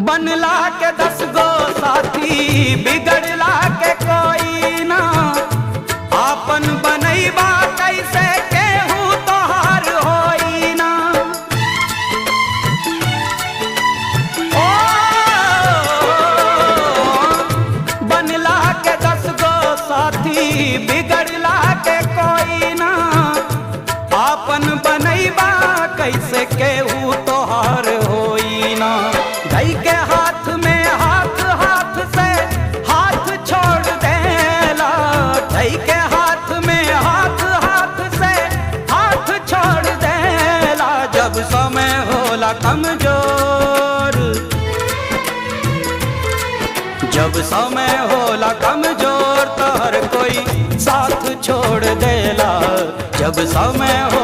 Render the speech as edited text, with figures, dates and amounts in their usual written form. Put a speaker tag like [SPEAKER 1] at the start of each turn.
[SPEAKER 1] बनला के 10 गो साथी बिगड़ला के कोई ना। आपन बनैबा कैसे केहू तोहार होई ना। ओ बनला के 10 गो साथी बिगड़ला के कोई ना। आपन बनैबा कैसे केहू तोहार होई ना। धई के हाथ में हाथ, हाथ से हाथ छोड़ देला। धई के हाथ में हाथ, हाथ से हाथ छोड़ देला। जब समय होला कमजोर, जब समय होला कमजोर तो हर कोई साथ छोड़ देला। जब समय हो